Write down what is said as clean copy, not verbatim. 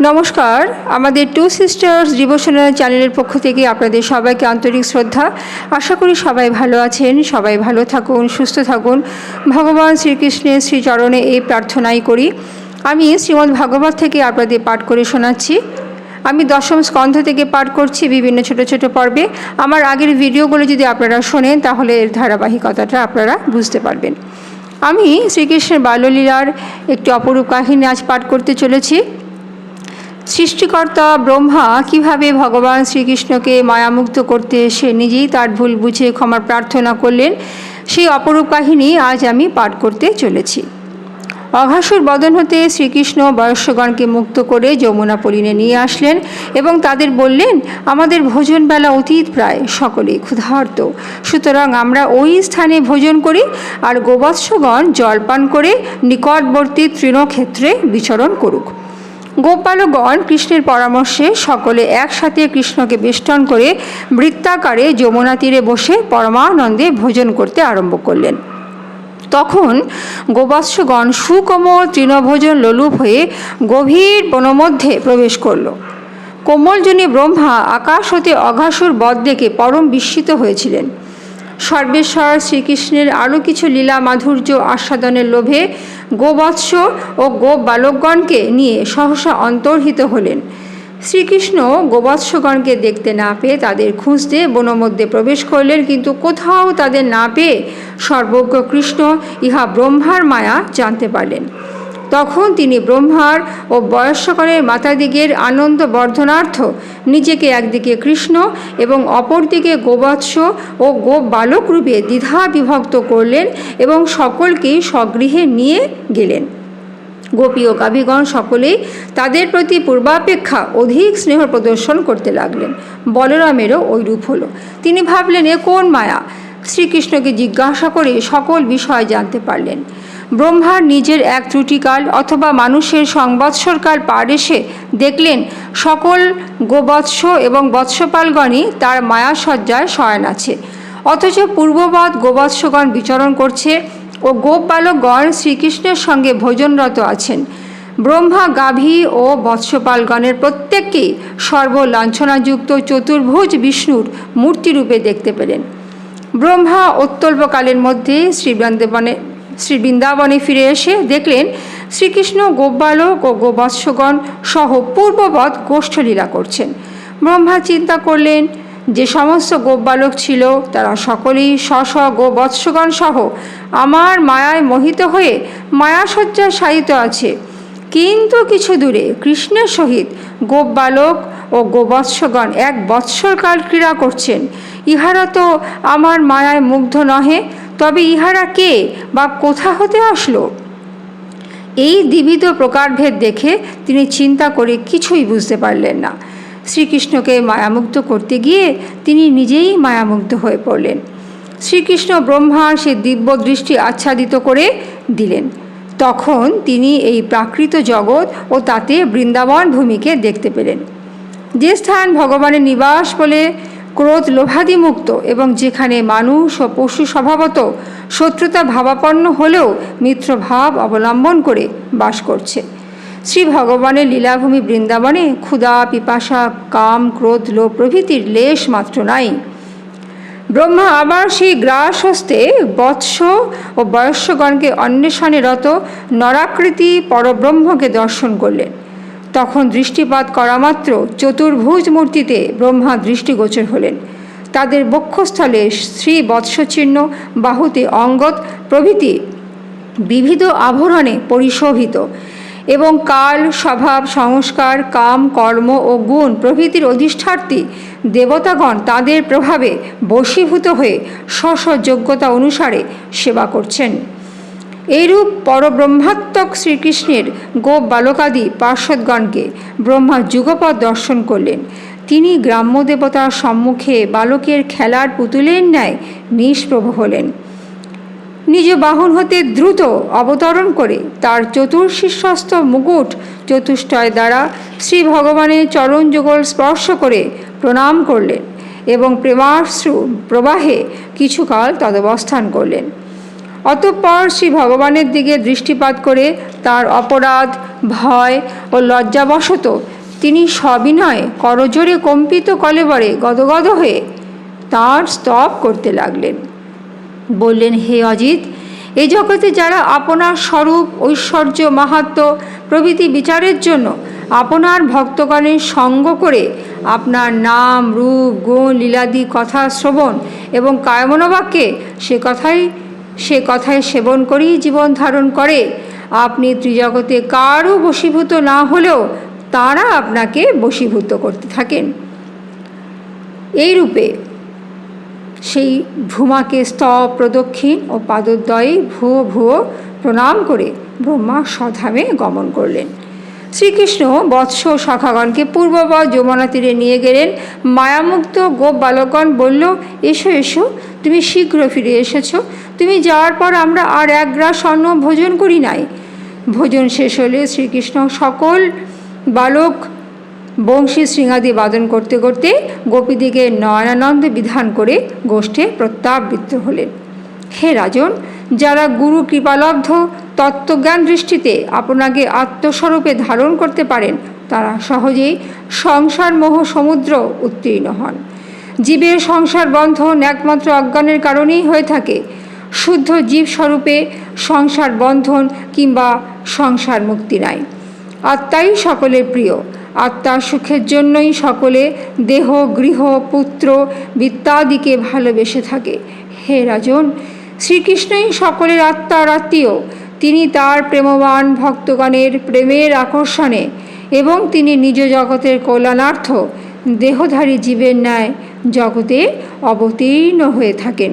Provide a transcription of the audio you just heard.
নমস্কার, আমাদের two sisters devotional চ্যানেলের পক্ষ থেকে আপনাদের সবাইকে আন্তরিক শ্রদ্ধা। আশা করি সবাই ভালো আছেন, সবাই ভালো থাকুন, সুস্থ থাকুন। ভগবান শ্রীকৃষ্ণের শ্রীচরণে এই প্রার্থনাই করি। আমি শ্রীমদ্ ভাগবত থেকে আপনাদের পাঠ করে শোনাচ্ছি। আমি দশম স্কন্ধ থেকে পাঠ করছি বিভিন্ন ছোট ছোট পর্বে। আমার আগের ভিডিওগুলো যদি আপনারা শোনেন তাহলে এর ধারাবাহিকতাটা আপনারা বুঝতে পারবেন। আমি শ্রীকৃষ্ণের বাল্যলীলার একটি অপরূপ কাহিনী আজ পাঠ করতে চলেছি। সৃষ্টিকর্তা ব্রহ্মা কিভাবে ভগবান শ্রীকৃষ্ণকে মায়ামুক্ত করতে এসে নিজেই তার ভুল বুঝে ক্ষমা প্রার্থনা করলেন, সেই অপরূপ কাহিনী আজ আমি পাঠ করতে চলেছি। অঘাসুর বদন হতে শ্রীকৃষ্ণ বয়স্যগণকে মুক্ত করে যমুনা পলিনে নিয়ে আসলেন এবং তাদের বললেন, আমাদের ভোজন বেলা অতীত প্রায়, সকলেই ক্ষুধার্ত, সুতরাং আমরা ওই স্থানে ভোজন করি আর গোবৎসগণ জলপান করে নিকটবর্তী তৃণক্ষেত্রে বিচরণ করুক। গোপালগণ কৃষ্ণের পরামর্শে সকলে একসাথে কৃষ্ণকে বেষ্টন করে বৃত্তাকারে যমুনা তীরে বসে পরমানন্দে ভোজন করতে আরম্ভ করলেন। তখন গোবৎসগণ সুকোমল তৃণভোজন লোলুপ হয়ে গভীর বনমধ্যে প্রবেশ করল। কোমলজনী ব্রহ্মা আকাশ হতে অঘাসুর বধ দেখে পরম বিস্মিত হয়েছিলেন। সর্বেশ্বর শ্রীকৃষ্ণের আরও কিছু লীলা মাধুর্য আস্বাদনের লোভে গোবৎস ও গো বালকগণকে নিয়ে সহসা অন্তর্হিত হলেন। শ্রীকৃষ্ণ গোবৎসগণকে দেখতে না পেয়ে তাদের খুঁজতে বনমধ্যে প্রবেশ করলেন, কিন্তু কোথাও তাদের না পেয়ে সর্বজ্ঞ কৃষ্ণ ইহা ব্রহ্মার মায়া জানতে পারলেন। তখন তিনি ব্রহ্মার ও বয়স্কগণের মাতাদিগের আনন্দ বর্ধনার্থ নিজেকে একদিকে কৃষ্ণ এবং অপরদিকে গোবৎস ও গো বালক রূপে দ্বিধা বিভক্ত করলেন এবং সকলকেই স্বগৃহে নিয়ে গেলেন। গোপী ও গাভীগণ সকলেই তাদের প্রতি পূর্বাপেক্ষা অধিক স্নেহ প্রদর্শন করতে লাগলেন। বলরামেরও ওইরূপ হলো। তিনি ভাবলেন, এ কোন মায়া? শ্রীকৃষ্ণকে জিজ্ঞাসা করে সকল বিষয় জানতে পারলেন। ব্রহ্মার নিজের এক ত্রুটিকাল অথবা মানুষের সংবৎসরকাল পার এসে দেখলেন সকল গোবৎস এবং বৎসপালগণই তার মায়াসজ্জায় শয়ন আছে, অথচ পূর্ববৎ গোবৎসগণ বিচরণ করছে ও গোপালকগণ শ্রীকৃষ্ণের সঙ্গে ভোজনরত আছেন। ব্রহ্মা গাভী ও বৎসপালগণের প্রত্যেককেই সর্বলাঞ্ছনাযুক্ত চতুর্ভুজ বিষ্ণুর মূর্তিরূপে দেখতে পেলেন। ব্রহ্মা অত্যল্পকালের মধ্যে শ্রীবৃন্দাবনে ফিরে এসে দেখলেন শ্রীকৃষ্ণ গোপালক ও গোবৎসগণ সহ পূর্ববৎ গোষ্ঠলীলা করছেন। ব্রহ্মা চিন্তা করলেন, যে সমস্ত গোপালক ছিল তারা সকলেই স্ব গোবৎসগণ সহ আমার মায়ায় মোহিত হয়ে মায়াসজ্জায় শায়িত আছে, কিন্তু কিছু দূরে কৃষ্ণের সহিত গোপালক ও গোবৎসগণ এক বৎসরকাল ক্রীড়া করছেন। ইহারা তো আমার মায়ায় মুগ্ধ নহে, তবে ইহারা কে বা কোথা হতে আসলো? এই দ্বিবিধ প্রকারভেদ দেখে তিনি চিন্তা করে কিছুই বুঝতে পারলেন না। শ্রীকৃষ্ণকে মায়ামুগ্ধ করতে গিয়ে তিনি নিজেই মায়ামুগ্ধ হয়ে পড়লেন। শ্রীকৃষ্ণ ব্রহ্মার সে দিব্য দৃষ্টি আচ্ছাদিত করে দিলেন। তখন তিনি এই প্রাকৃত জগৎ ও তাতে বৃন্দাবন ভূমিকে দেখতে পেলেন, যে স্থান ভগবানের নিবাস বলে ক্রোধ লোভাদিমুক্ত এবং যেখানে মানুষ ও পশু স্বভাবত শত্রুতা ভাবাপন্ন হলেও মিত্রভাব অবলম্বন করে বাস করছে। শ্রী ভগবানের লীলাভূমি বৃন্দাবনে ক্ষুধা, পিপাসা, কাম, ক্রোধ, লোভ প্রভৃতির লেশ মাত্র নাই। ব্রহ্মা আবার সেই গ্রাস হস্তে বৎস ও বয়স্যগণকে অন্বেষণে রত নরাকৃতি পরব্রহ্মকে দর্শন করলেন। তখন দৃষ্টিপাত করা মাত্র চতুর্ভুজ মূর্তিতে ব্রহ্মা দৃষ্টিগোচর হলেন। তাদের বক্ষস্থলে শ্রী বৎসচিহ্ন, বাহুতে অঙ্গদ প্রভৃতি বিবিধ আভরণে পরিশোভিত এবং কাল, স্বভাব, সংস্কার, কাম, কর্ম ও গুণ প্রভৃতির অধিষ্ঠার্থী দেবতাগণ তাদের প্রভাবে বশীভূত হয়ে স্ব যোগ্যতা অনুসারে সেবা করছেন। এইরূপ পরব্রহ্মাত্মক শ্রীকৃষ্ণের গোপ বালকাদি পার্শ্বদগণকে ব্রহ্মা যুগপৎ দর্শন করলেন। তিনি গ্রাম্য দেবতার সম্মুখে বালকের খেলার পুতুলের ন্যায় নিষ্প্রভ হলেন। নিজ বাহন হতে দ্রুত অবতরণ করে তার চতুর্শীর্ষস্থ মুকুট চতুষ্টয় দ্বারা শ্রী ভগবানের চরণ যুগল স্পর্শ করে প্রণাম করলেন এবং প্রেমাশ্রু প্রবাহে কিছুকাল তদবস্থান করলেন। অতঃপর শ্রী ভগবানের দিকে দৃষ্টিপাত করে তার অপরাধ, ভয় ও লজ্জাবশত তিনি সবিনয়ে করজোরে কম্পিত কলেবরে গদগদ হয়ে তাঁর স্তব করতে লাগলেন। বললেন, হে অজিত, এই জগতে যারা আপনার স্বরূপ, ঐশ্বর্য, মাহাত্ম্য প্রভৃতি বিচারের জন্য আপনার ভক্তগণের সঙ্গ করে আপনার নাম, রূপ, গুণ, লীলাদি কথা শ্রবণ এবং কায়মনোবাক্যে সে কথায় সেবন করেই জীবন ধারণ করে, আপনি ত্রিজগতে কারও বশীভূত না হলেও তারা আপনাকে বশীভূত করতে থাকেন। এই রূপে সেই ভূমাকে স্তব, প্রদক্ষিণ ও পাদদ্বয়ে ভুয়ো ভুয়ো প্রণাম করে ব্রহ্মা স্বধামে গমন করলেন। শ্রীকৃষ্ণ বৎস শাখাগণকে পূর্ববৎ যমুনা তীরে নিয়ে গেলেন। মায়ামুক্ত গোপ বালকগণ বলল, এসো এসো, তুমি শীঘ্র ফিরে এসেছো। তুমি যাওয়ার পর আমরা আর এক গ্রাস অন্ন ভোজন করি নাই। ভোজন শেষ হলে শ্রীকৃষ্ণ সকল বালক বংশী শৃঙ্গাদি বাদন করতে করতে গোপীদিকে নয়নানন্দে বিধান করে গোষ্ঠে প্রত্যাবৃত্ত হলেন। হে রাজন, যারা গুরু কৃপালব্ধ তত্ত্বজ্ঞান দৃষ্টিতে আপনাকে আত্মস্বরূপে ধারণ করতে পারেন, তারা সহজেই সংসার মোহ সমুদ্র উত্তীর্ণ হন। জীবের সংসার বন্ধন একমাত্র অজ্ঞানের কারণেই হয়ে থাকে। শুদ্ধ জীবস্বরূপে সংসার বন্ধন কিংবা সংসার মুক্তি নাই। আত্মাই সকলের প্রিয়। আত্মার সুখের জন্যই সকলে দেহ, গৃহ, পুত্র, বিত্তাদিকে ভালোবেসে থাকে। হে রাজন, শ্রীকৃষ্ণই সকলের আত্মার আত্মীয়। তিনি তার প্রেমবান ভক্তগণের প্রেমের আকর্ষণে এবং তিনি নিজ জগতের কল্যাণার্থ দেহধারী জীবের ন্যায় জগতে অবতীর্ণ হয়ে থাকেন।